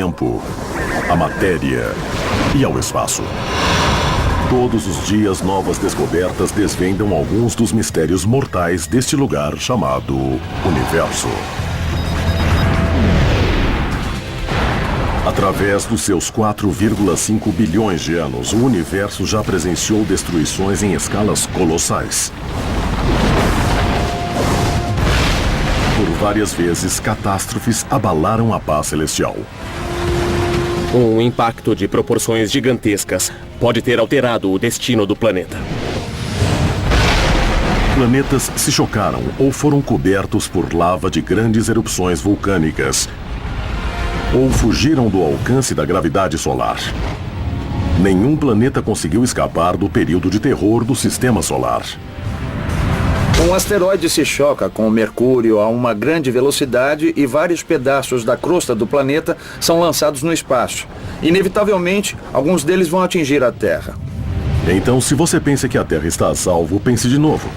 tempo, à matéria e ao espaço. Todos os dias, novas descobertas desvendam alguns dos mistérios mortais deste lugar chamado Universo. Através dos seus 4,5 bilhões de anos, o universo já presenciou destruições em escalas colossais. Por várias vezes, catástrofes abalaram a paz celestial. Um impacto de proporções gigantescas pode ter alterado o destino do planeta. Planetas se chocaram ou foram cobertos por lava de grandes erupções vulcânicas, ou fugiram do alcance da gravidade solar. Nenhum planeta conseguiu escapar do período de terror do Sistema Solar. Um asteroide se choca com o Mercúrio a uma grande velocidade e vários pedaços da crosta do planeta são lançados no espaço. Inevitavelmente, alguns deles vão atingir a Terra. Então, se você pensa que a Terra está a salvo, pense de novo.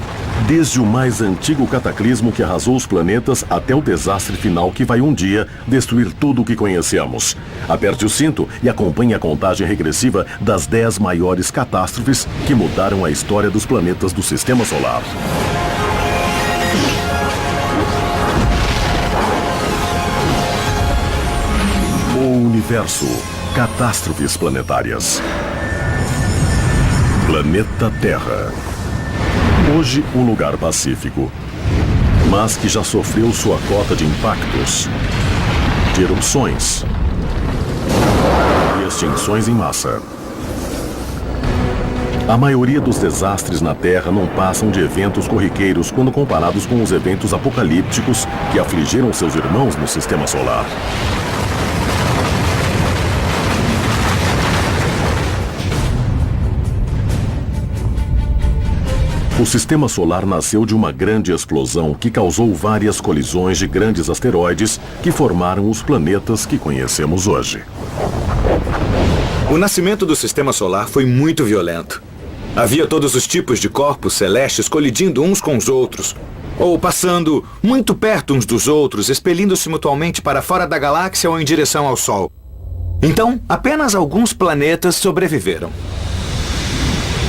Desde o mais antigo cataclismo que arrasou os planetas até o desastre final que vai um dia destruir tudo o que conhecemos. Aperte o cinto e acompanhe a contagem regressiva das 10 maiores catástrofes que mudaram a história dos planetas do Sistema Solar. O Universo. Catástrofes planetárias. Planeta Terra. Hoje, um lugar pacífico, mas que já sofreu sua cota de impactos, de erupções e extinções em massa. A maioria dos desastres na Terra não passam de eventos corriqueiros quando comparados com os eventos apocalípticos que afligiram seus irmãos no Sistema Solar. O Sistema Solar nasceu de uma grande explosão que causou várias colisões de grandes asteroides que formaram os planetas que conhecemos hoje. O nascimento do Sistema Solar foi muito violento. Havia todos os tipos de corpos celestes colidindo uns com os outros, ou passando muito perto uns dos outros, expelindo-se mutuamente para fora da galáxia ou em direção ao Sol. Então, apenas alguns planetas sobreviveram.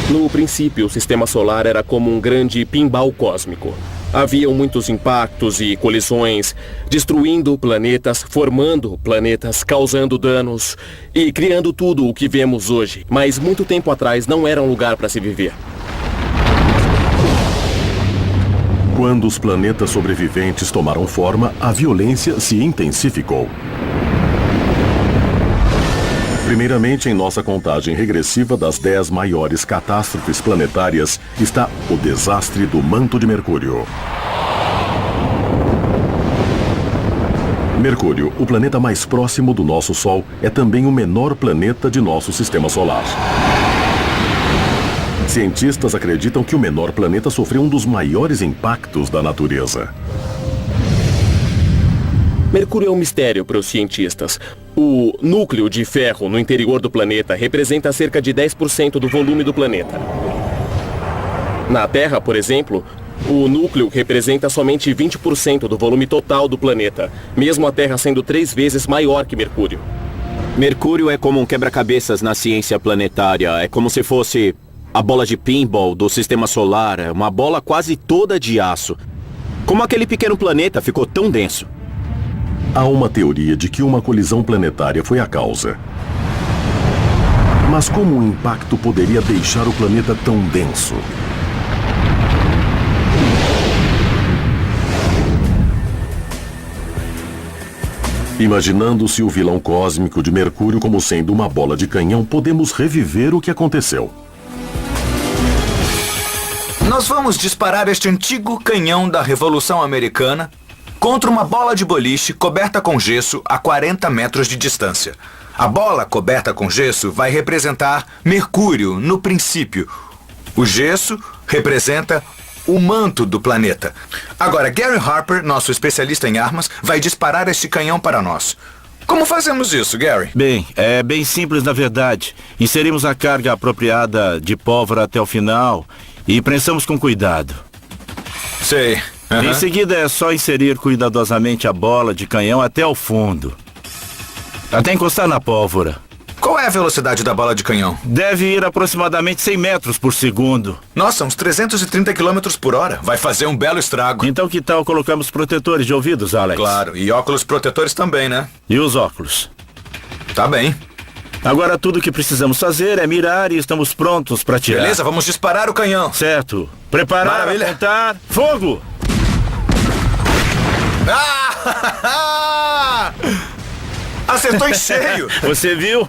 No princípio, o Sistema Solar era como um grande pinball cósmico. Haviam muitos impactos e colisões, destruindo planetas, formando planetas, causando danos e criando tudo o que vemos hoje. Mas muito tempo atrás não era um lugar para se viver. Quando os planetas sobreviventes tomaram forma, a violência se intensificou. Primeiramente, em nossa contagem regressiva das 10 maiores catástrofes planetárias, está o desastre do manto de Mercúrio. Mercúrio, o planeta mais próximo do nosso Sol, é também o menor planeta de nosso Sistema Solar. Cientistas acreditam que o menor planeta sofreu um dos maiores impactos da natureza. Mercúrio é um mistério para os cientistas. O núcleo de ferro no interior do planeta representa cerca de 10% do volume do planeta. Na Terra, por exemplo, o núcleo representa somente 20% do volume total do planeta, mesmo a Terra sendo 3 vezes maior que Mercúrio. Mercúrio é como um quebra-cabeças na ciência planetária. É como se fosse a bola de pinball do Sistema Solar, uma bola quase toda de aço. Como aquele pequeno planeta ficou tão denso? Há uma teoria de que uma colisão planetária foi a causa. Mas como o impacto poderia deixar o planeta tão denso? Imaginando-se o vilão cósmico de Mercúrio como sendo uma bola de canhão, podemos reviver o que aconteceu. Nós vamos disparar este antigo canhão da Revolução Americana contra uma bola de boliche coberta com gesso a 40 metros de distância. A bola coberta com gesso vai representar Mercúrio no princípio. O gesso representa o manto do planeta. Agora, Gary Harper, nosso especialista em armas, vai disparar este canhão para nós. Como fazemos isso, Gary? Bem, é bem simples na verdade. Inserimos a carga apropriada de pólvora até o final e prensamos com cuidado. Sei. Em seguida é só inserir cuidadosamente a bola de canhão até o fundo. Até encostar na pólvora. Qual é a velocidade da bola de canhão? Deve ir aproximadamente 100 metros por segundo. Nossa, uns 330 km por hora. Vai fazer um belo estrago. Então que tal colocamos protetores de ouvidos, Alex? Claro, e óculos protetores também, né? E os óculos? Tá bem. Agora tudo o que precisamos fazer é mirar e estamos prontos para atirar. Beleza, vamos disparar o canhão. Certo. Preparar, Maravilha. apontar, fogo! Ah! Acertou em cheio. Você viu?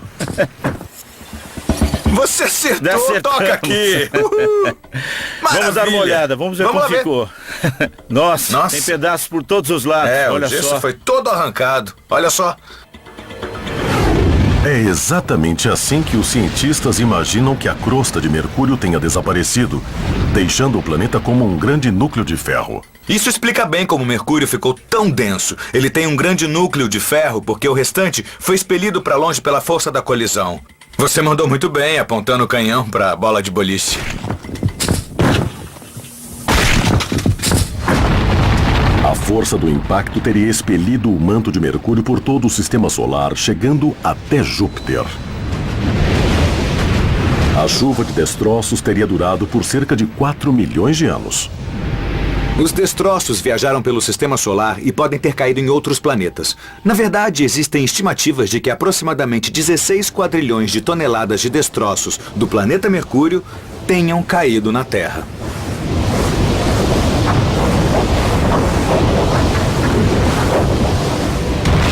Você acertou, Acertamos. toca aqui. Vamos dar uma Maravilha. olhada, vamos ver Vamos como lá ficou. Nossa, tem pedaços por todos os lados, olha o gesso só. foi todo arrancado. Olha só. É exatamente assim que os cientistas imaginam que a crosta de Mercúrio tenha desaparecido, deixando o planeta como um grande núcleo de ferro. Isso explica bem como Mercúrio ficou tão denso. Ele tem um grande núcleo de ferro porque o restante foi expelido para longe pela força da colisão. Você mandou muito bem apontando o canhão para a bola de boliche. A força do impacto teria expelido o manto de Mercúrio por todo o sistema solar, chegando até Júpiter. A chuva de destroços teria durado por cerca de 4 milhões de anos. Os destroços viajaram pelo sistema solar e podem ter caído em outros planetas. Na verdade, existem estimativas de que aproximadamente 16 quadrilhões de toneladas de destroços do planeta Mercúrio tenham caído na Terra.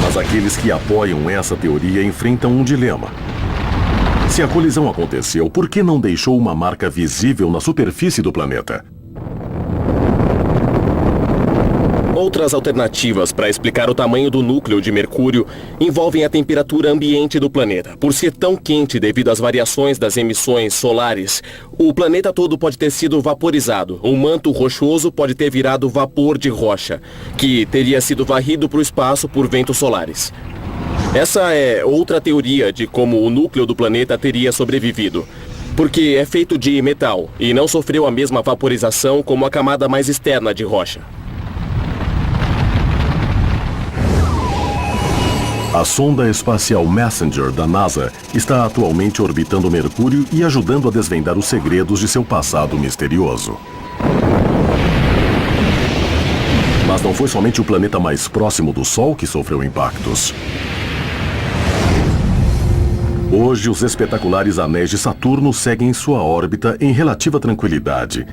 Mas aqueles que apoiam essa teoria enfrentam um dilema. Se a colisão aconteceu, por que não deixou uma marca visível na superfície do planeta? Outras alternativas para explicar o tamanho do núcleo de Mercúrio envolvem a temperatura ambiente do planeta. Por ser tão quente devido às variações das emissões solares, o planeta todo pode ter sido vaporizado. Um manto rochoso pode ter virado vapor de rocha, que teria sido varrido para o espaço por ventos solares. Essa é outra teoria de como o núcleo do planeta teria sobrevivido. Porque é feito de metal e não sofreu a mesma vaporização como a camada mais externa de rocha. A sonda espacial Messenger da NASA está atualmente orbitando Mercúrio e ajudando a desvendar os segredos de seu passado misterioso. Mas não foi somente o planeta mais próximo do Sol que sofreu impactos. Hoje, os espetaculares anéis de Saturno seguem sua órbita em relativa tranquilidade.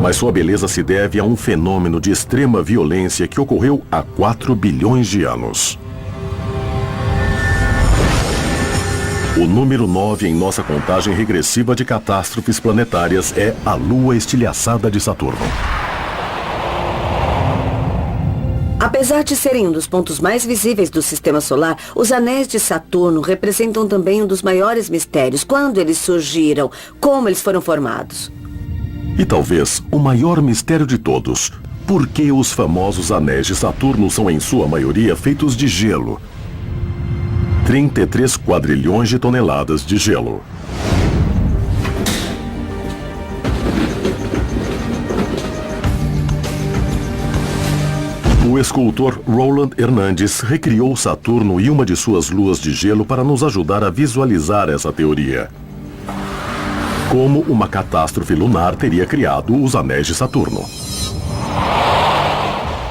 Mas sua beleza se deve a um fenômeno de extrema violência que ocorreu há 4 bilhões de anos. O número 9 em nossa contagem regressiva de catástrofes planetárias é a Lua estilhaçada de Saturno. Apesar de serem um dos pontos mais visíveis do sistema solar, os anéis de Saturno representam também um dos maiores mistérios. Quando eles surgiram? Como eles foram formados? E talvez o maior mistério de todos: por que os famosos anéis de Saturno são em sua maioria feitos de gelo? 33 quadrilhões de toneladas de gelo. O escultor Roland Hernandes recriou Saturno e uma de suas luas de gelo para nos ajudar a visualizar essa teoria. Como uma catástrofe lunar teria criado os anéis de Saturno.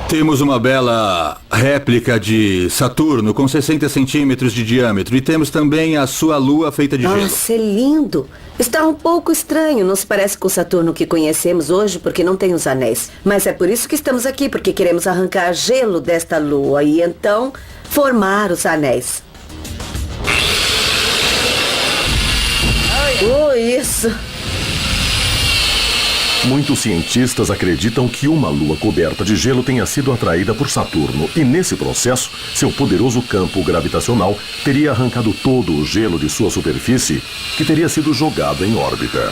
Temos uma bela réplica de Saturno com 60 centímetros de diâmetro e temos também a sua lua feita de gelo. Nossa, é lindo! Está um pouco estranho, não se parece com o Saturno que conhecemos hoje porque não tem os anéis. Mas é por isso que estamos aqui, porque queremos arrancar gelo desta lua e então formar os anéis. Oh, isso! Muitos cientistas acreditam que uma lua coberta de gelo tenha sido atraída por Saturno e, nesse processo, seu poderoso campo gravitacional teria arrancado todo o gelo de sua superfície, que teria sido jogado em órbita.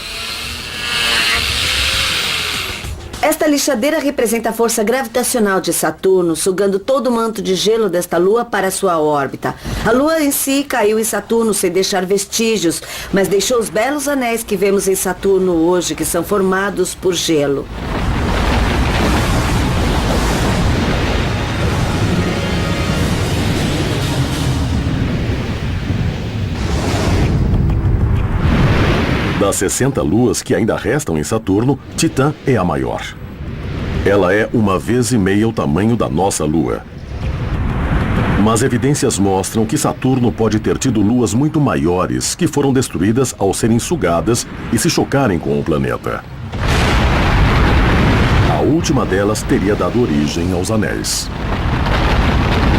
Esta lixadeira representa a força gravitacional de Saturno, sugando todo o manto de gelo desta lua para sua órbita. A lua em si caiu em Saturno sem deixar vestígios, mas deixou os belos anéis que vemos em Saturno hoje, que são formados por gelo. Das 60 luas que ainda restam em Saturno, Titã é a maior. Ela é 1,5 vezes o tamanho da nossa Lua. Mas evidências mostram que Saturno pode ter tido luas muito maiores que foram destruídas ao serem sugadas e se chocarem com o planeta. A última delas teria dado origem aos anéis.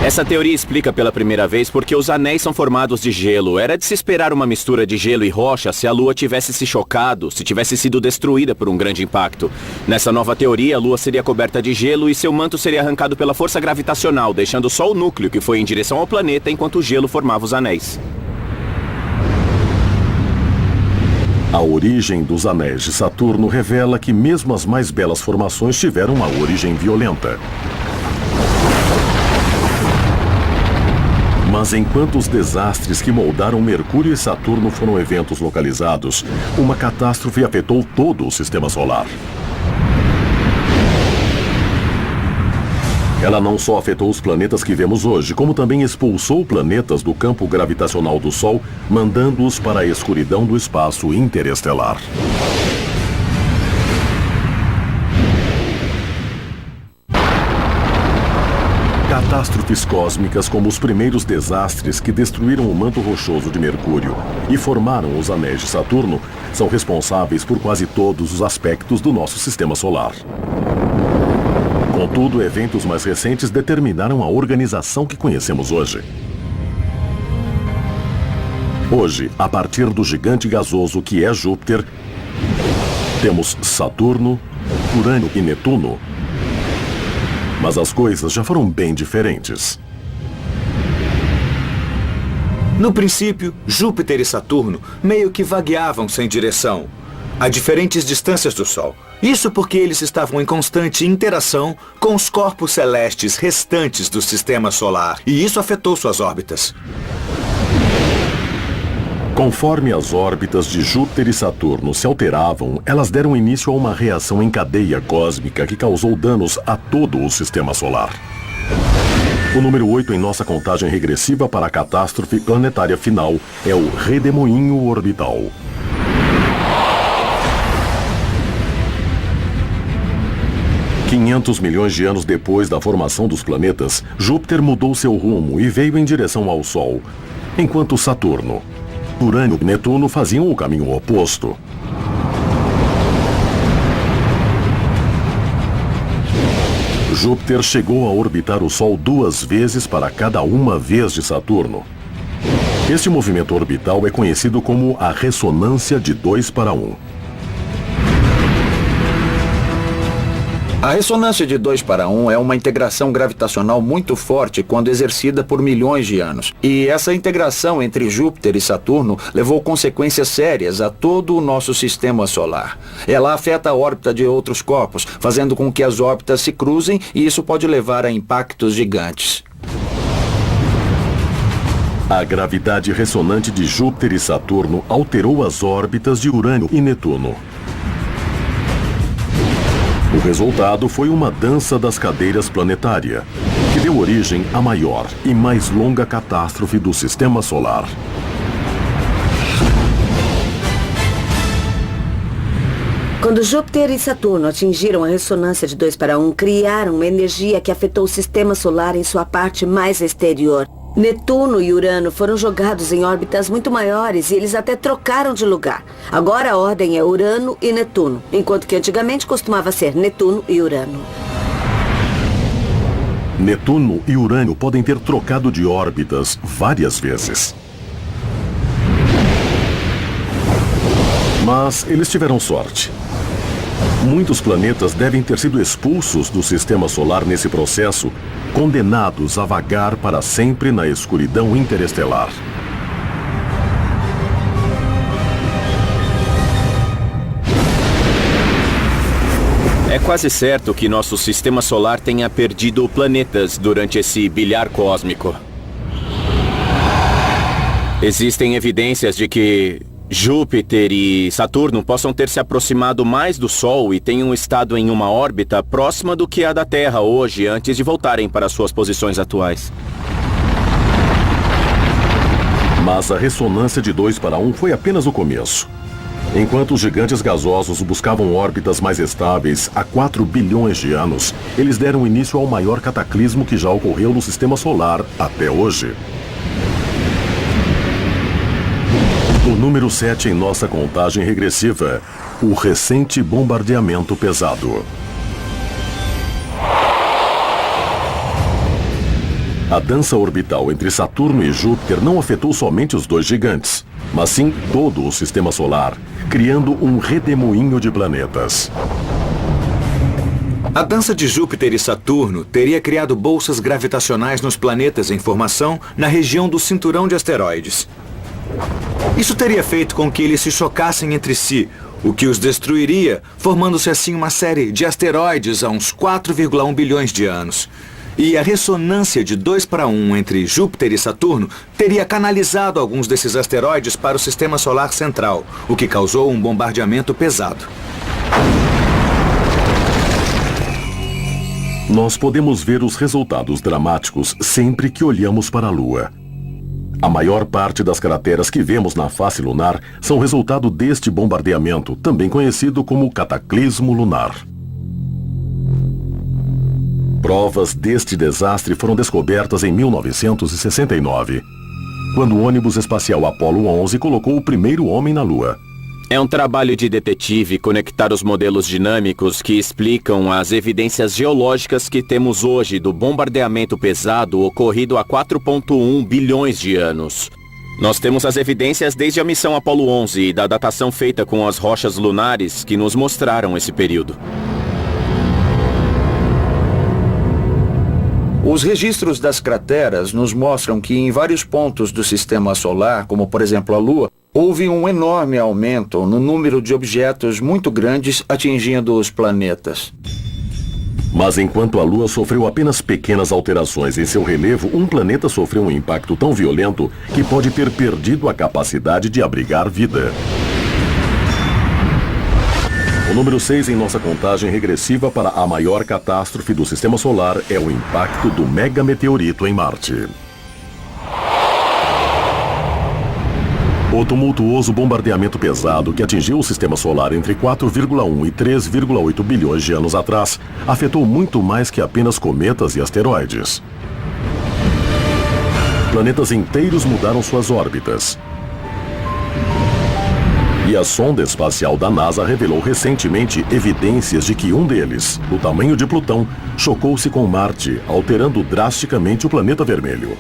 Essa teoria explica pela primeira vez porque os anéis são formados de gelo. Era de se esperar uma mistura de gelo e rocha se a Lua tivesse se chocado, se tivesse sido destruída por um grande impacto. Nessa nova teoria, a Lua seria coberta de gelo e seu manto seria arrancado pela força gravitacional, deixando só o núcleo que foi em direção ao planeta enquanto o gelo formava os anéis. A origem dos anéis de Saturno revela que mesmo as mais belas formações tiveram uma origem violenta. Mas enquanto os desastres que moldaram Mercúrio e Saturno foram eventos localizados, uma catástrofe afetou todo o sistema solar. Ela não só afetou os planetas que vemos hoje, como também expulsou planetas do campo gravitacional do Sol, mandando-os para a escuridão do espaço interestelar. Catástrofes cósmicas como os primeiros desastres que destruíram o manto rochoso de Mercúrio e formaram os anéis de Saturno são responsáveis por quase todos os aspectos do nosso sistema solar. Contudo, eventos mais recentes determinaram a organização que conhecemos hoje. Hoje, a partir do gigante gasoso que é Júpiter, temos Saturno, Urano e Netuno. Mas as coisas já foram bem diferentes. No princípio, Júpiter e Saturno meio que vagueavam sem direção, a diferentes distâncias do Sol. Isso porque eles estavam em constante interação com os corpos celestes restantes do sistema solar, e isso afetou suas órbitas. Conforme as órbitas de Júpiter e Saturno se alteravam, elas deram início a uma reação em cadeia cósmica que causou danos a todo o sistema solar. O número 8 em nossa contagem regressiva para a catástrofe planetária final é o Redemoinho Orbital. $500 milhões de anos depois da formação dos planetas, Júpiter mudou seu rumo e veio em direção ao Sol, enquanto Saturno, Urano e Netuno faziam o caminho oposto. Júpiter chegou a orbitar o Sol 2 vezes para cada uma vez de Saturno. Este movimento orbital é conhecido como a ressonância de 2 para 1. A ressonância de 2 para 1 é uma integração gravitacional muito forte quando exercida por milhões de anos. E essa integração entre Júpiter e Saturno levou consequências sérias a todo o nosso sistema solar. Ela afeta a órbita de outros corpos, fazendo com que as órbitas se cruzem, e isso pode levar a impactos gigantes. A gravidade ressonante de Júpiter e Saturno alterou as órbitas de Urano e Netuno. O resultado foi uma dança das cadeiras planetária, que deu origem à maior e mais longa catástrofe do sistema solar. Quando Júpiter e Saturno atingiram a ressonância de 2 para 1, criaram uma energia que afetou o sistema solar em sua parte mais exterior. Netuno e Urano foram jogados em órbitas muito maiores e eles até trocaram de lugar. Agora a ordem é Urano e Netuno, enquanto que antigamente costumava ser Netuno e Urano. Netuno e Urano podem ter trocado de órbitas várias vezes. Mas eles tiveram sorte. Muitos planetas devem ter sido expulsos do sistema solar nesse processo, condenados a vagar para sempre na escuridão interestelar. É quase certo que nosso sistema solar tenha perdido planetas durante esse bilhar cósmico. Existem evidências de que Júpiter e Saturno possam ter se aproximado mais do Sol e tenham estado em uma órbita próxima do que a da Terra hoje, antes de voltarem para suas posições atuais. Mas a ressonância de 2 para 1 foi apenas o começo. Enquanto os gigantes gasosos buscavam órbitas mais estáveis há 4 bilhões de anos, eles deram início ao maior cataclismo que já ocorreu no Sistema Solar até hoje. O número 7 em nossa contagem regressiva, o recente bombardeamento pesado. A dança orbital entre Saturno e Júpiter não afetou somente os dois gigantes, mas sim todo o Sistema Solar, criando um redemoinho de planetas. A dança de Júpiter e Saturno teria criado bolsas gravitacionais nos planetas em formação na região do cinturão de asteroides. Isso teria feito com que eles se chocassem entre si, o que os destruiria, formando-se assim uma série de asteroides há uns 4,1 bilhões de anos. E a ressonância de 2:1 entre Júpiter e Saturno teria canalizado alguns desses asteroides para o Sistema Solar Central, o que causou um bombardeamento pesado. Nós podemos ver os resultados dramáticos sempre que olhamos para a Lua. A maior parte das crateras que vemos na face lunar são resultado deste bombardeamento, também conhecido como cataclismo lunar. Provas deste desastre foram descobertas em 1969, quando o ônibus espacial Apollo 11 colocou o primeiro homem na Lua. É um trabalho de detetive conectar os modelos dinâmicos que explicam as evidências geológicas que temos hoje do bombardeamento pesado ocorrido há 4,1 bilhões de anos. Nós temos as evidências desde a missão Apollo 11 e da datação feita com as rochas lunares que nos mostraram esse período. Os registros das crateras nos mostram que em vários pontos do Sistema Solar, como por exemplo a Lua, houve um enorme aumento no número de objetos muito grandes atingindo os planetas. Mas enquanto a Lua sofreu apenas pequenas alterações em seu relevo, um planeta sofreu um impacto tão violento que pode ter perdido a capacidade de abrigar vida. O número 6 em nossa contagem regressiva para a maior catástrofe do Sistema Solar é o impacto do megameteorito em Marte. O tumultuoso bombardeamento pesado que atingiu o Sistema Solar entre 4,1 e 3,8 bilhões de anos atrás afetou muito mais que apenas cometas e asteroides. Planetas inteiros mudaram suas órbitas. E a sonda espacial da NASA revelou recentemente evidências de que um deles, do tamanho de Plutão, chocou-se com Marte, alterando drasticamente o planeta vermelho.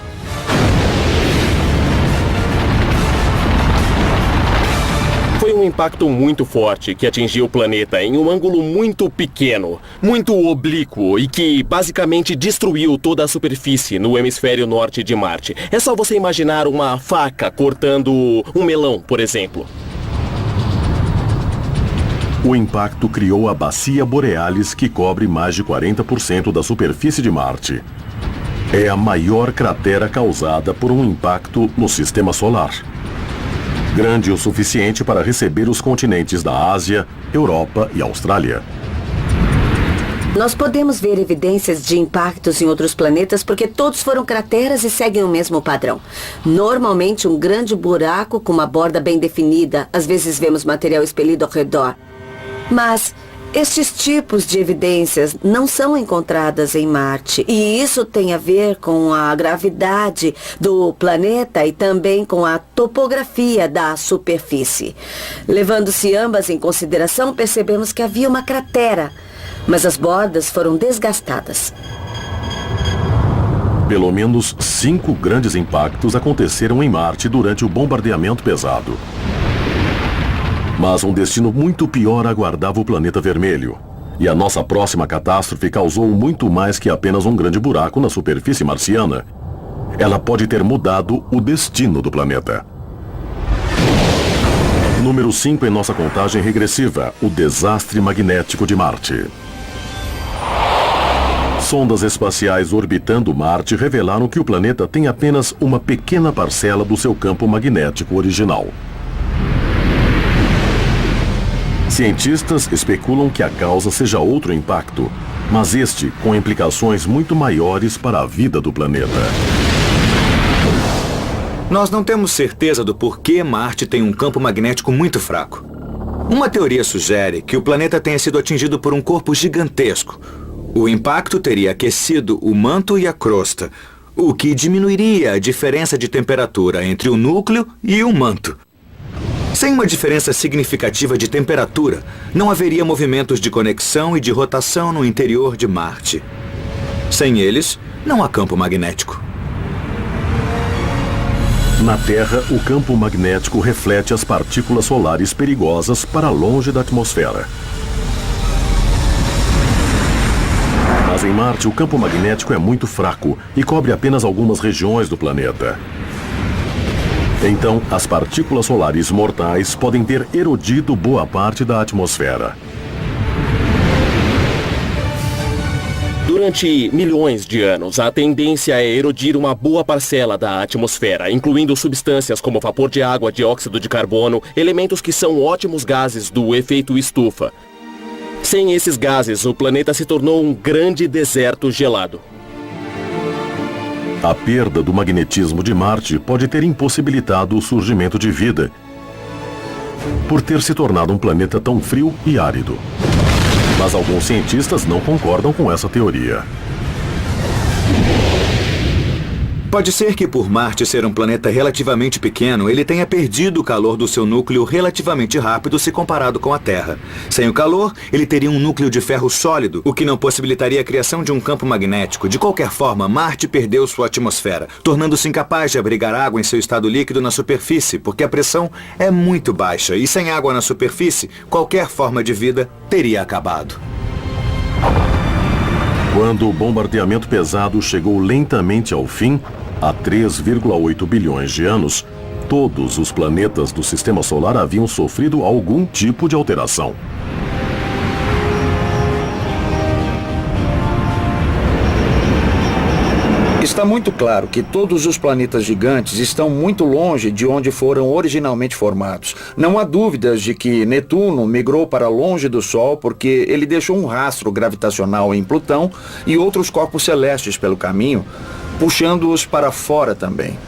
Foi um impacto muito forte que atingiu o planeta em um ângulo muito pequeno, muito oblíquo e que basicamente destruiu toda a superfície no hemisfério norte de Marte. É só você imaginar uma faca cortando um melão, por exemplo. O impacto criou a Bacia Borealis, que cobre mais de 40% da superfície de Marte. É a maior cratera causada por um impacto no Sistema Solar. Grande o suficiente para receber os continentes da Ásia, Europa e Austrália. Nós podemos ver evidências de impactos em outros planetas porque todos foram crateras e seguem o mesmo padrão. Normalmente um grande buraco com uma borda bem definida. Às vezes vemos material expelido ao redor. Mas estes tipos de evidências não são encontradas em Marte. E isso tem a ver com a gravidade do planeta e também com a topografia da superfície. Levando-se ambas em consideração, percebemos que havia uma cratera, mas as bordas foram desgastadas. Pelo menos 5 grandes impactos aconteceram em Marte durante o bombardeamento pesado. Mas um destino muito pior aguardava o planeta vermelho. E a nossa próxima catástrofe causou muito mais que apenas um grande buraco na superfície marciana. Ela pode ter mudado o destino do planeta. Número 5 em nossa contagem regressiva, o desastre magnético de Marte. Sondas espaciais orbitando Marte revelaram que o planeta tem apenas uma pequena parcela do seu campo magnético original. Cientistas especulam que a causa seja outro impacto, mas este com implicações muito maiores para a vida do planeta. Nós não temos certeza do porquê Marte tem um campo magnético muito fraco. Uma teoria sugere que o planeta tenha sido atingido por um corpo gigantesco. O impacto teria aquecido o manto e a crosta, o que diminuiria a diferença de temperatura entre o núcleo e o manto. Sem uma diferença significativa de temperatura, não haveria movimentos de conexão e de rotação no interior de Marte. Sem eles, não há campo magnético. Na Terra, o campo magnético reflete as partículas solares perigosas para longe da atmosfera. Mas em Marte, o campo magnético é muito fraco e cobre apenas algumas regiões do planeta. Então, as partículas solares mortais podem ter erodido boa parte da atmosfera. Durante milhões de anos, a tendência é erodir uma boa parcela da atmosfera, incluindo substâncias como vapor de água, dióxido de carbono, elementos que são ótimos gases do efeito estufa. Sem esses gases, o planeta se tornou um grande deserto gelado. A perda do magnetismo de Marte pode ter impossibilitado o surgimento de vida, por ter se tornado um planeta tão frio e árido. Mas alguns cientistas não concordam com essa teoria. Pode ser que por Marte ser um planeta relativamente pequeno, ele tenha perdido o calor do seu núcleo relativamente rápido se comparado com a Terra. Sem o calor, ele teria um núcleo de ferro sólido, o que não possibilitaria a criação de um campo magnético. De qualquer forma, Marte perdeu sua atmosfera, tornando-se incapaz de abrigar água em seu estado líquido na superfície, porque a pressão é muito baixa e sem água na superfície, qualquer forma de vida teria acabado. Quando o bombardeamento pesado chegou lentamente ao fim, há 3,8 bilhões de anos, todos os planetas do Sistema Solar haviam sofrido algum tipo de alteração. Está muito claro que todos os planetas gigantes estão muito longe de onde foram originalmente formados. Não há dúvidas de que Netuno migrou para longe do Sol porque ele deixou um rastro gravitacional em Plutão e outros corpos celestes pelo caminho, puxando-os para fora também.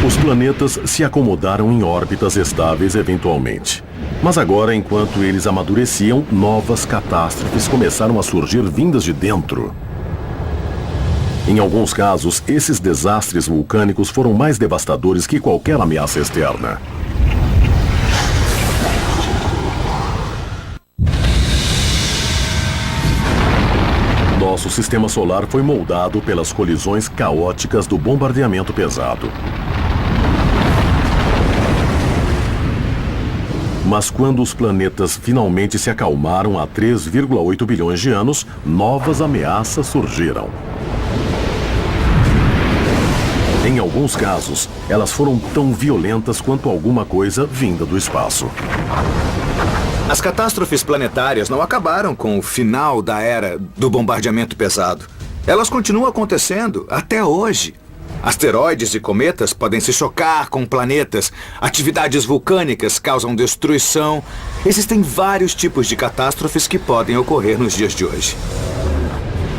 Os planetas se acomodaram em órbitas estáveis eventualmente. Mas agora, enquanto eles amadureciam, novas catástrofes começaram a surgir vindas de dentro. Em alguns casos, esses desastres vulcânicos foram mais devastadores que qualquer ameaça externa. Nosso sistema solar foi moldado pelas colisões caóticas do bombardeamento pesado. Mas quando os planetas finalmente se acalmaram há 3,8 bilhões de anos, novas ameaças surgiram. Em alguns casos, elas foram tão violentas quanto alguma coisa vinda do espaço. As catástrofes planetárias não acabaram com o final da era do bombardeamento pesado. Elas continuam acontecendo até hoje. Asteroides e cometas podem se chocar com planetas. Atividades vulcânicas causam destruição. Existem vários tipos de catástrofes que podem ocorrer nos dias de hoje.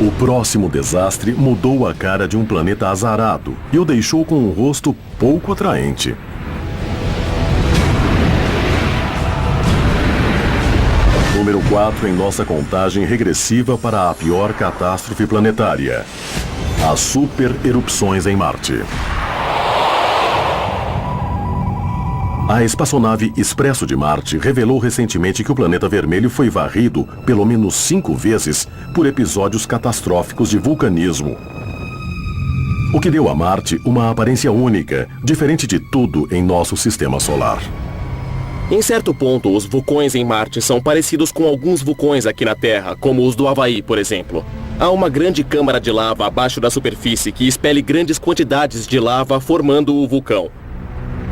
O próximo desastre mudou a cara de um planeta azarado e o deixou com um rosto pouco atraente. Número 4 em nossa contagem regressiva para a pior catástrofe planetária. As super-erupções em Marte. A espaçonave Expresso de Marte revelou recentemente que o planeta vermelho foi varrido pelo menos 5 vezes por episódios catastróficos de vulcanismo. O que deu a Marte uma aparência única, diferente de tudo em nosso sistema solar. Em certo ponto, os vulcões em Marte são parecidos com alguns vulcões aqui na Terra, como os do Havaí, por exemplo. Há uma grande câmara de lava abaixo da superfície que expele grandes quantidades de lava formando o vulcão.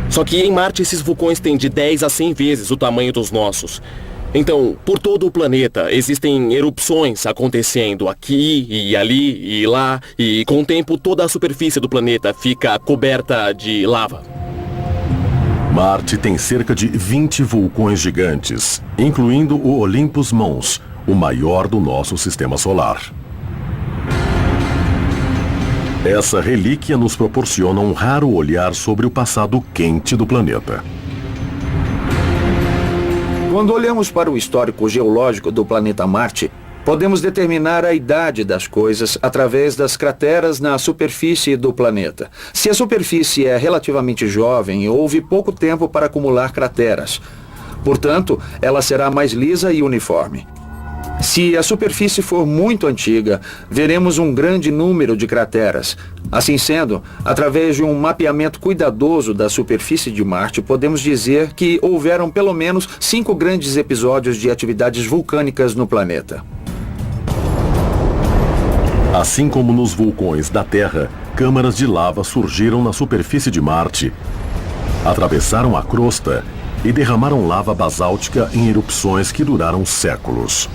Só que em Marte esses vulcões têm de 10 a 100 vezes o tamanho dos nossos. Então, por todo o planeta, existem erupções acontecendo aqui e ali e lá, e com o tempo toda a superfície do planeta fica coberta de lava. Marte tem cerca de 20 vulcões gigantes, incluindo o Olympus Mons, o maior do nosso sistema solar. Essa relíquia nos proporciona um raro olhar sobre o passado quente do planeta. Quando olhamos para o histórico geológico do planeta Marte, podemos determinar a idade das coisas através das crateras na superfície do planeta. Se a superfície é relativamente jovem, houve pouco tempo para acumular crateras. Portanto, ela será mais lisa e uniforme. Se a superfície for muito antiga, veremos um grande número de crateras. Assim sendo, através de um mapeamento cuidadoso da superfície de Marte, podemos dizer que houveram pelo menos 5 grandes episódios de atividades vulcânicas no planeta. Assim como nos vulcões da Terra, câmaras de lava surgiram na superfície de Marte, atravessaram a crosta e derramaram lava basáltica em erupções que duraram séculos.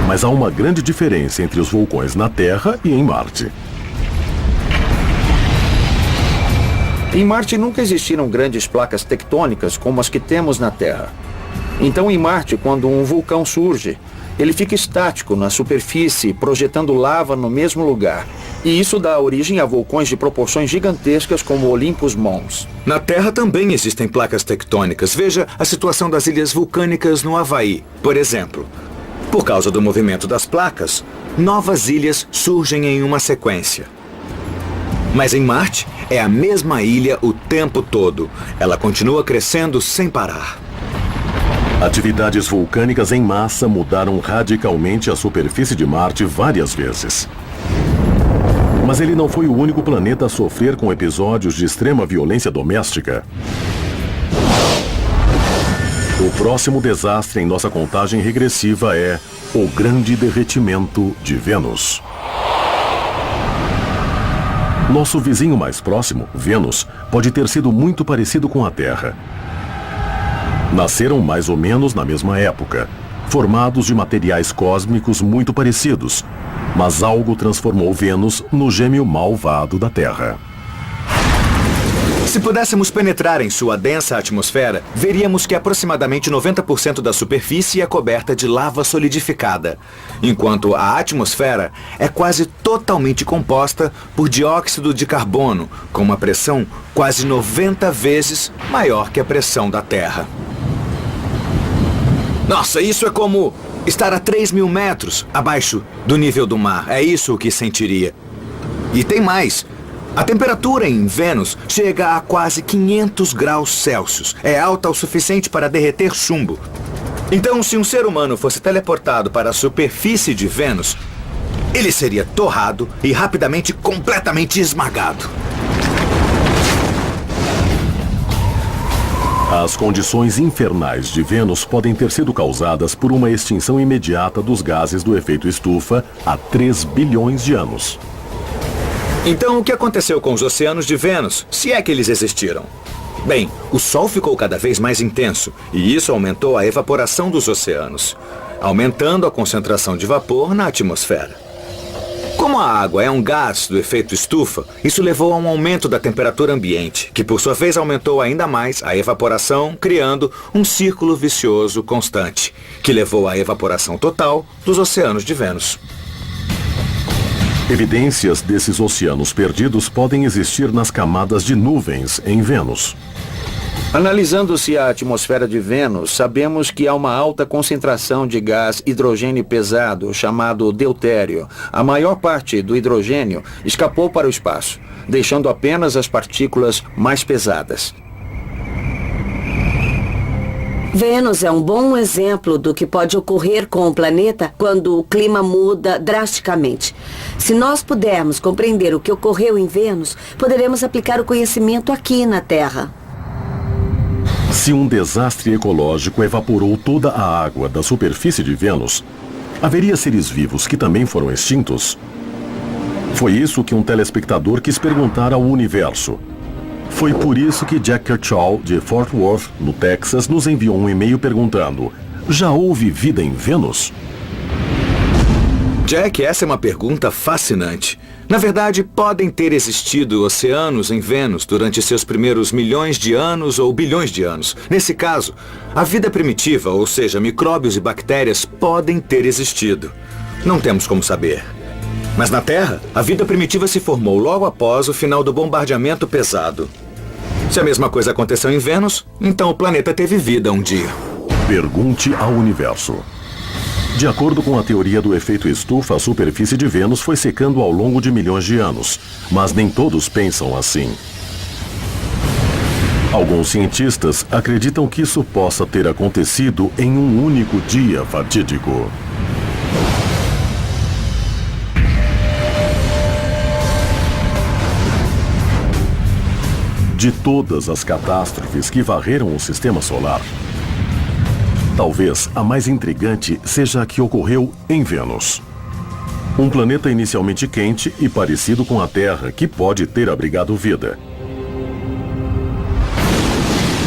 Mas há uma grande diferença entre os vulcões na Terra e em Marte. Em Marte nunca existiram grandes placas tectônicas como as que temos na Terra. Então, em Marte, quando um vulcão surge, ele fica estático na superfície, projetando lava no mesmo lugar. E isso dá origem a vulcões de proporções gigantescas como o Olympus Mons. Na Terra também existem placas tectônicas. Veja a situação das ilhas vulcânicas no Havaí, por exemplo. Por causa do movimento das placas, novas ilhas surgem em uma sequência. Mas em Marte, é a mesma ilha o tempo todo. Ela continua crescendo sem parar. Atividades vulcânicas em massa mudaram radicalmente a superfície de Marte várias vezes. Mas ele não foi o único planeta a sofrer com episódios de extrema violência doméstica. O próximo desastre em nossa contagem regressiva é o Grande Derretimento de Vênus. Nosso vizinho mais próximo, Vênus, pode ter sido muito parecido com a Terra. Nasceram mais ou menos na mesma época, formados de materiais cósmicos muito parecidos, mas algo transformou Vênus no gêmeo malvado da Terra. Se pudéssemos penetrar em sua densa atmosfera, veríamos que aproximadamente 90% da superfície é coberta de lava solidificada, enquanto a atmosfera é quase totalmente composta por dióxido de carbono, com uma pressão quase 90 vezes maior que a pressão da Terra. Nossa, isso é como estar a 3.000 metros abaixo do nível do mar. É isso o que sentiria. E tem mais. A temperatura em Vênus chega a quase 500 graus Celsius. É alta o suficiente para derreter chumbo. Então, se um ser humano fosse teleportado para a superfície de Vênus, ele seria torrado e rapidamente completamente esmagado. As condições infernais de Vênus podem ter sido causadas por uma extinção imediata dos gases do efeito estufa há 3 bilhões de anos. Então, o que aconteceu com os oceanos de Vênus, se é que eles existiram? Bem, o Sol ficou cada vez mais intenso, e isso aumentou a evaporação dos oceanos, aumentando a concentração de vapor na atmosfera. Como a água é um gás do efeito estufa, isso levou a um aumento da temperatura ambiente, que por sua vez aumentou ainda mais a evaporação, criando um círculo vicioso constante, que levou à evaporação total dos oceanos de Vênus. Evidências desses oceanos perdidos podem existir nas camadas de nuvens em Vênus. Analisando-se a atmosfera de Vênus, sabemos que há uma alta concentração de gás hidrogênio pesado, chamado deutério. A maior parte do hidrogênio escapou para o espaço, deixando apenas as partículas mais pesadas. Vênus é um bom exemplo do que pode ocorrer com o planeta quando o clima muda drasticamente. Se nós pudermos compreender o que ocorreu em Vênus, poderemos aplicar o conhecimento aqui na Terra. Se um desastre ecológico evaporou toda a água da superfície de Vênus, haveria seres vivos que também foram extintos? Foi isso que um telespectador quis perguntar ao universo. Foi por isso que Jack Kershaw, de Fort Worth, no Texas, nos enviou um e-mail perguntando: já houve vida em Vênus? Jack, essa é uma pergunta fascinante. Na verdade, podem ter existido oceanos em Vênus durante seus primeiros milhões de anos ou bilhões de anos. Nesse caso, a vida primitiva, ou seja, micróbios e bactérias, podem ter existido. Não temos como saber. Mas na Terra, a vida primitiva se formou logo após o final do bombardeamento pesado. Se a mesma coisa aconteceu em Vênus, então o planeta teve vida um dia. Pergunte ao universo. De acordo com a teoria do efeito estufa, a superfície de Vênus foi secando ao longo de milhões de anos. Mas nem todos pensam assim. Alguns cientistas acreditam que isso possa ter acontecido em um único dia fatídico. De todas as catástrofes que varreram o sistema solar, talvez a mais intrigante seja a que ocorreu em Vênus. Um planeta inicialmente quente e parecido com a Terra, que pode ter abrigado vida.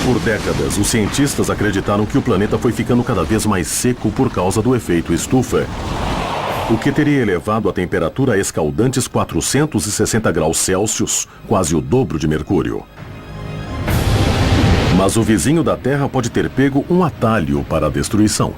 Por décadas, os cientistas acreditaram que o planeta foi ficando cada vez mais seco por causa do efeito estufa, o que teria elevado a temperatura a escaldantes 460 graus Celsius, quase o dobro de Mercúrio. Mas o vizinho da Terra pode ter pego um atalho para a destruição.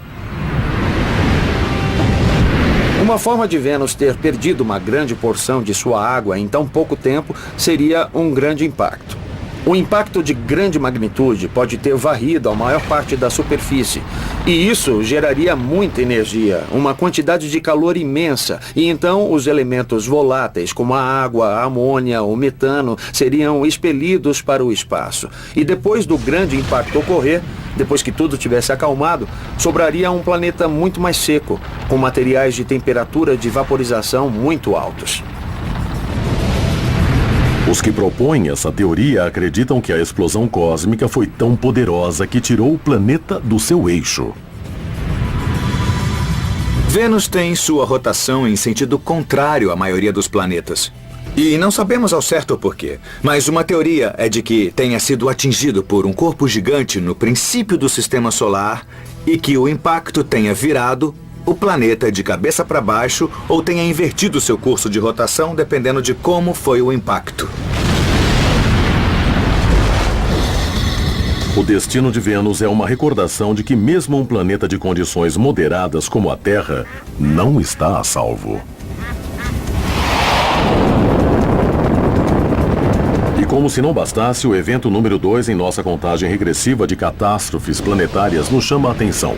Uma forma de Vênus ter perdido uma grande porção de sua água em tão pouco tempo seria um grande impacto. Um impacto de grande magnitude pode ter varrido a maior parte da superfície. E isso geraria muita energia, uma quantidade de calor imensa. E então os elementos voláteis, como a água, a amônia, o metano, seriam expelidos para o espaço. E depois do grande impacto ocorrer, depois que tudo tivesse acalmado, sobraria um planeta muito mais seco, com materiais de temperatura de vaporização muito altos. Os que propõem essa teoria acreditam que a explosão cósmica foi tão poderosa que tirou o planeta do seu eixo. Vênus tem sua rotação em sentido contrário à maioria dos planetas. E não sabemos ao certo o porquê, mas uma teoria é de que tenha sido atingido por um corpo gigante no princípio do sistema solar e que o impacto tenha virado o planeta de cabeça para baixo ou tenha invertido seu curso de rotação dependendo de como foi o impacto. O destino de Vênus é uma recordação de que mesmo um planeta de condições moderadas como a Terra não está a salvo. E como se não bastasse, o evento número 2 em nossa contagem regressiva de catástrofes planetárias nos chama a atenção.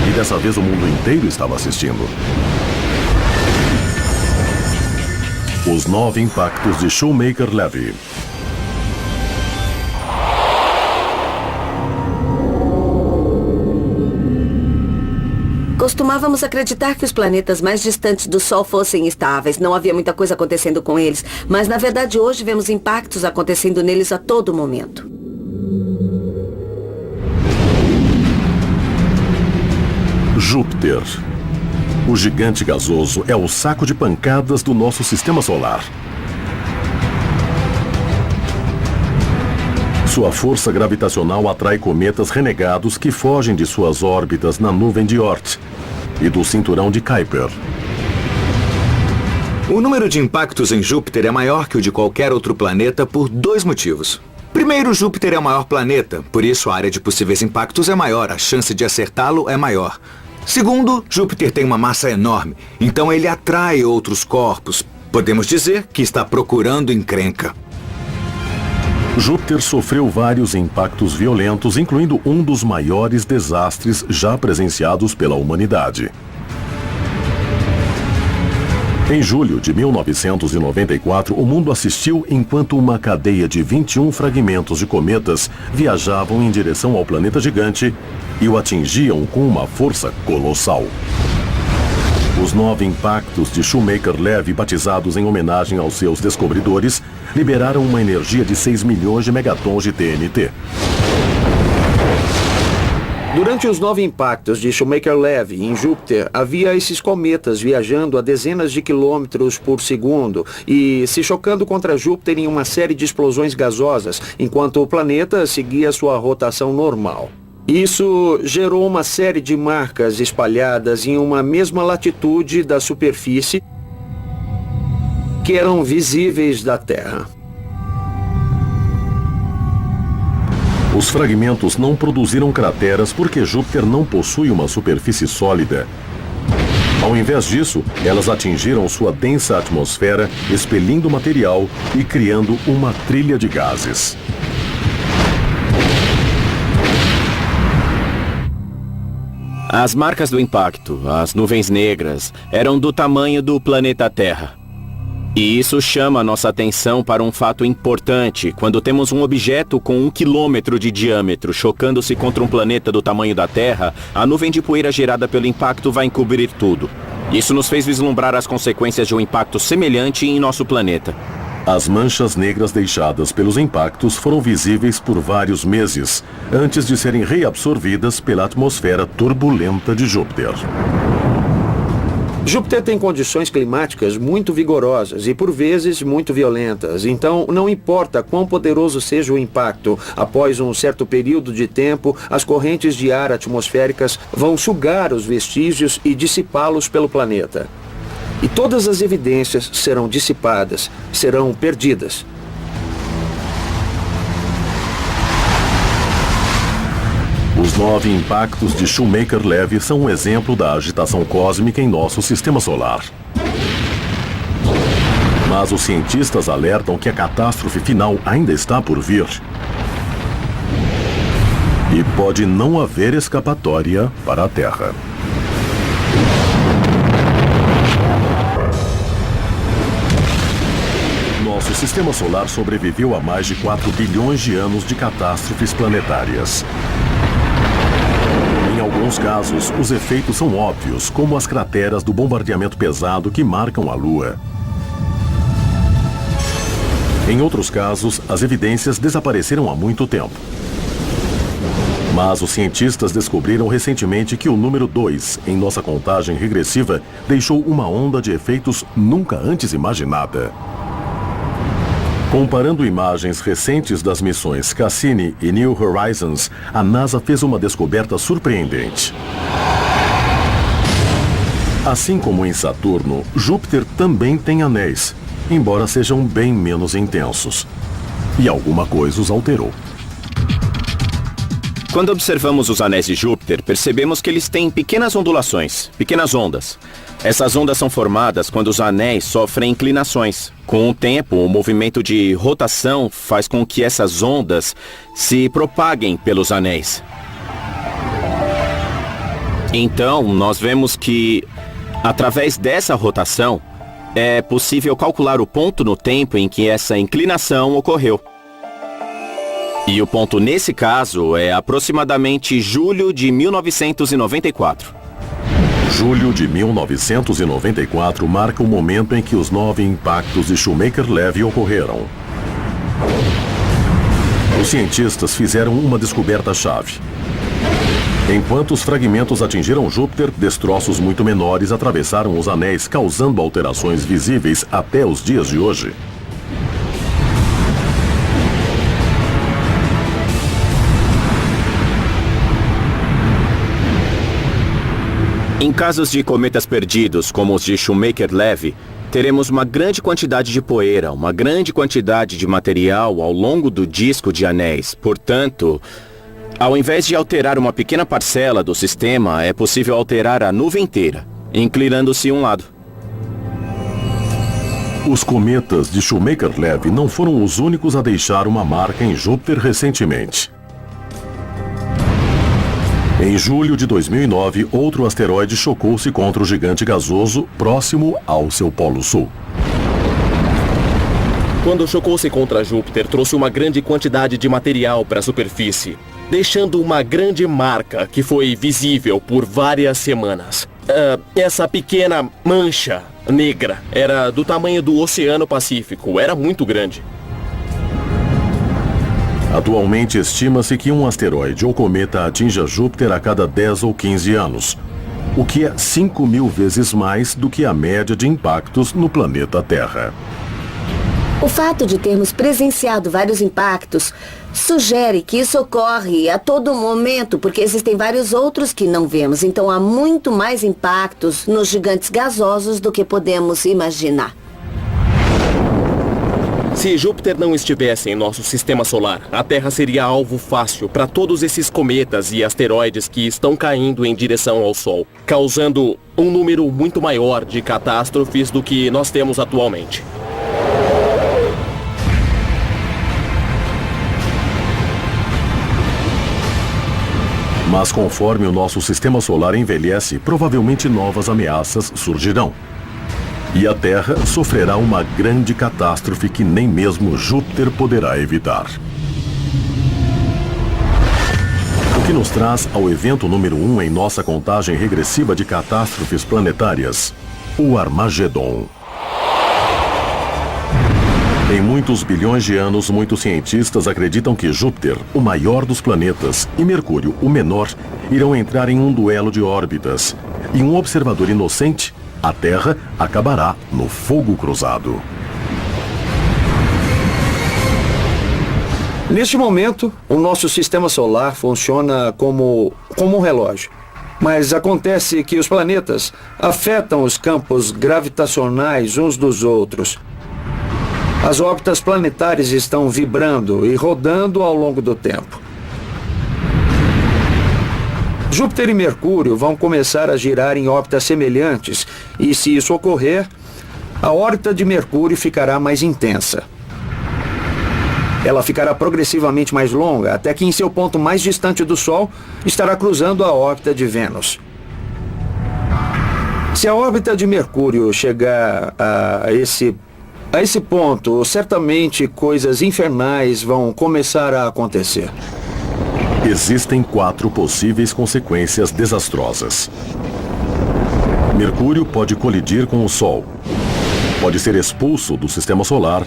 E dessa vez o mundo inteiro estava assistindo. Os 9 impactos de Shoemaker-Levy. Costumávamos acreditar que os planetas mais distantes do Sol fossem estáveis. Não havia muita coisa acontecendo com eles. Mas, na verdade, hoje vemos impactos acontecendo neles a todo momento. Júpiter. O gigante gasoso é o saco de pancadas do nosso sistema solar. Sua força gravitacional atrai cometas renegados que fogem de suas órbitas na nuvem de Oort e do cinturão de Kuiper. O número de impactos em Júpiter é maior que o de qualquer outro planeta por 2 motivos. Primeiro, Júpiter é o maior planeta, por isso a área de possíveis impactos é maior, a chance de acertá-lo é maior. Segundo, Júpiter tem uma massa enorme, então ele atrai outros corpos. Podemos dizer que está procurando encrenca. Júpiter sofreu vários impactos violentos, incluindo um dos maiores desastres já presenciados pela humanidade. Em julho de 1994, o mundo assistiu enquanto uma cadeia de 21 fragmentos de cometas viajavam em direção ao planeta gigante e o atingiam com uma força colossal. Os 9 impactos de Shoemaker-Levy, batizados em homenagem aos seus descobridores, liberaram uma energia de 6 milhões de megatons de TNT. Durante os 9 impactos de Shoemaker-Levy em Júpiter, havia esses cometas viajando a dezenas de quilômetros por segundo e se chocando contra Júpiter em uma série de explosões gasosas, enquanto o planeta seguia sua rotação normal. Isso gerou uma série de marcas espalhadas em uma mesma latitude da superfície que eram visíveis da Terra. Os fragmentos não produziram crateras porque Júpiter não possui uma superfície sólida. Ao invés disso, elas atingiram sua densa atmosfera, expelindo material e criando uma trilha de gases. As marcas do impacto, as nuvens negras, eram do tamanho do planeta Terra. E isso chama nossa atenção para um fato importante quando temos um objeto com 1 quilômetro de diâmetro chocando-se contra um planeta do tamanho da Terra. A nuvem de poeira gerada pelo impacto vai encobrir tudo. Isso nos fez vislumbrar as consequências de um impacto semelhante em nosso planeta. As manchas negras deixadas pelos impactos foram visíveis por vários meses, antes de serem reabsorvidas pela atmosfera turbulenta de Júpiter. Júpiter tem condições climáticas muito vigorosas e, por vezes, muito violentas. Então, não importa quão poderoso seja o impacto, após um certo período de tempo, as correntes de ar atmosféricas vão sugar os vestígios e dissipá-los pelo planeta. E todas as evidências serão dissipadas, serão perdidas. Os 9 impactos de Shoemaker-Levy são um exemplo da agitação cósmica em nosso sistema solar. Mas os cientistas alertam que a catástrofe final ainda está por vir. E pode não haver escapatória para a Terra. Nosso sistema solar sobreviveu a mais de 4 bilhões de anos de catástrofes planetárias. Em alguns casos, os efeitos são óbvios, como as crateras do bombardeamento pesado que marcam a Lua. Em outros casos, as evidências desapareceram há muito tempo. Mas os cientistas descobriram recentemente que o número 2 em nossa contagem regressiva deixou uma onda de efeitos nunca antes imaginada. Comparando imagens recentes das missões Cassini e New Horizons, a NASA fez uma descoberta surpreendente. Assim como em Saturno, Júpiter também tem anéis, embora sejam bem menos intensos. E alguma coisa os alterou. Quando observamos os anéis de Júpiter, percebemos que eles têm pequenas ondulações, pequenas ondas. Essas ondas são formadas quando os anéis sofrem inclinações. Com o tempo, o movimento de rotação faz com que essas ondas se propaguem pelos anéis. Então, nós vemos que, através dessa rotação, é possível calcular o ponto no tempo em que essa inclinação ocorreu. E o ponto nesse caso é aproximadamente julho de 1994. Julho de 1994 marca o momento em que os 9 impactos de Shoemaker-Levy ocorreram. Os cientistas fizeram uma descoberta-chave. Enquanto os fragmentos atingiram Júpiter, destroços muito menores atravessaram os anéis, causando alterações visíveis até os dias de hoje. Em casos de cometas perdidos, como os de Shoemaker-Levy, teremos uma grande quantidade de poeira, uma grande quantidade de material ao longo do disco de anéis. Portanto, ao invés de alterar uma pequena parcela do sistema, é possível alterar a nuvem inteira, inclinando-se um lado. Os cometas de Shoemaker-Levy não foram os únicos a deixar uma marca em Júpiter recentemente. Em julho de 2009, outro asteroide chocou-se contra o gigante gasoso próximo ao seu polo sul. Quando chocou-se contra Júpiter, trouxe uma grande quantidade de material para a superfície, deixando uma grande marca que foi visível por várias semanas. Essa pequena mancha negra era do tamanho do Oceano Pacífico, era muito grande. Atualmente, estima-se que um asteroide ou cometa atinja Júpiter a cada 10 ou 15 anos, o que é 5.000 vezes mais do que a média de impactos no planeta Terra. O fato de termos presenciado vários impactos sugere que isso ocorre a todo momento, porque existem vários outros que não vemos. Então há muito mais impactos nos gigantes gasosos do que podemos imaginar. Se Júpiter não estivesse em nosso sistema solar, a Terra seria alvo fácil para todos esses cometas e asteroides que estão caindo em direção ao Sol, causando um número muito maior de catástrofes do que nós temos atualmente. Mas conforme o nosso sistema solar envelhece, provavelmente novas ameaças surgirão. E a Terra sofrerá uma grande catástrofe que nem mesmo Júpiter poderá evitar. O que nos traz ao evento número 1 em nossa contagem regressiva de catástrofes planetárias, o Armagedon. Em muitos bilhões de anos, muitos cientistas acreditam que Júpiter, o maior dos planetas, e Mercúrio, o menor, irão entrar em um duelo de órbitas. E um observador inocente, a Terra, acabará no fogo cruzado. Neste momento, o nosso sistema solar funciona como um relógio. Mas acontece que os planetas afetam os campos gravitacionais uns dos outros. As órbitas planetárias estão vibrando e rodando ao longo do tempo. Júpiter e Mercúrio vão começar a girar em órbitas semelhantes e, se isso ocorrer, a órbita de Mercúrio ficará mais intensa. Ela ficará progressivamente mais longa, até que em seu ponto mais distante do Sol estará cruzando a órbita de Vênus. Se a órbita de Mercúrio chegar a esse ponto, certamente coisas infernais vão começar a acontecer. Existem 4 possíveis consequências desastrosas. Mercúrio pode colidir com o Sol, pode ser expulso do sistema solar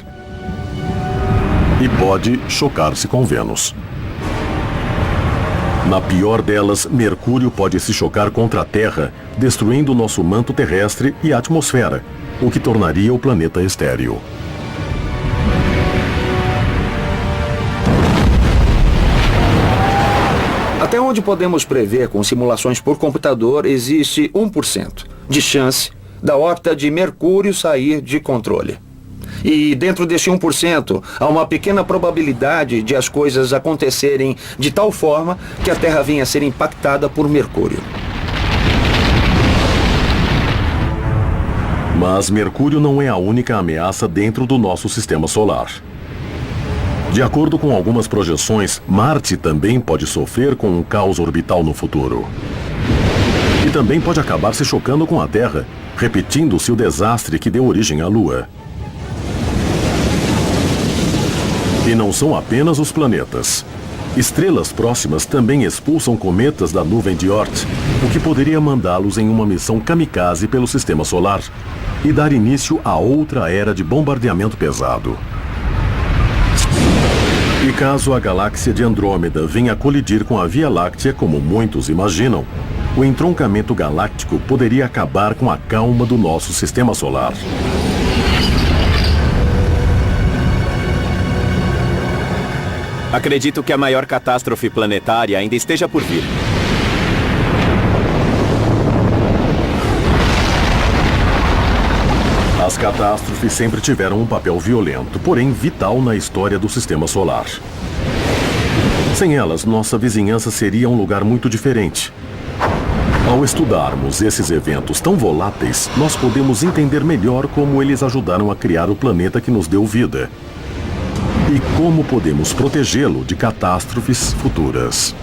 e pode chocar-se com Vênus. Na pior delas, Mercúrio pode se chocar contra a Terra, destruindo nosso manto terrestre e atmosfera, o que tornaria o planeta estéril. Até onde podemos prever com simulações por computador, existe 1% de chance da órbita de Mercúrio sair de controle. E dentro deste 1%, há uma pequena probabilidade de as coisas acontecerem de tal forma que a Terra venha a ser impactada por Mercúrio. Mas Mercúrio não é a única ameaça dentro do nosso sistema solar. De acordo com algumas projeções, Marte também pode sofrer com um caos orbital no futuro. E também pode acabar se chocando com a Terra, repetindo-se o desastre que deu origem à Lua. E não são apenas os planetas. Estrelas próximas também expulsam cometas da nuvem de Oort, o que poderia mandá-los em uma missão kamikaze pelo sistema solar e dar início a outra era de bombardeamento pesado. E caso a galáxia de Andrômeda venha a colidir com a Via Láctea, como muitos imaginam, o entroncamento galáctico poderia acabar com a calma do nosso sistema solar. Acredito que a maior catástrofe planetária ainda esteja por vir. As catástrofes sempre tiveram um papel violento, porém vital na história do sistema solar. Sem elas, nossa vizinhança seria um lugar muito diferente. Ao estudarmos esses eventos tão voláteis, nós podemos entender melhor como eles ajudaram a criar o planeta que nos deu vida. E como podemos protegê-lo de catástrofes futuras.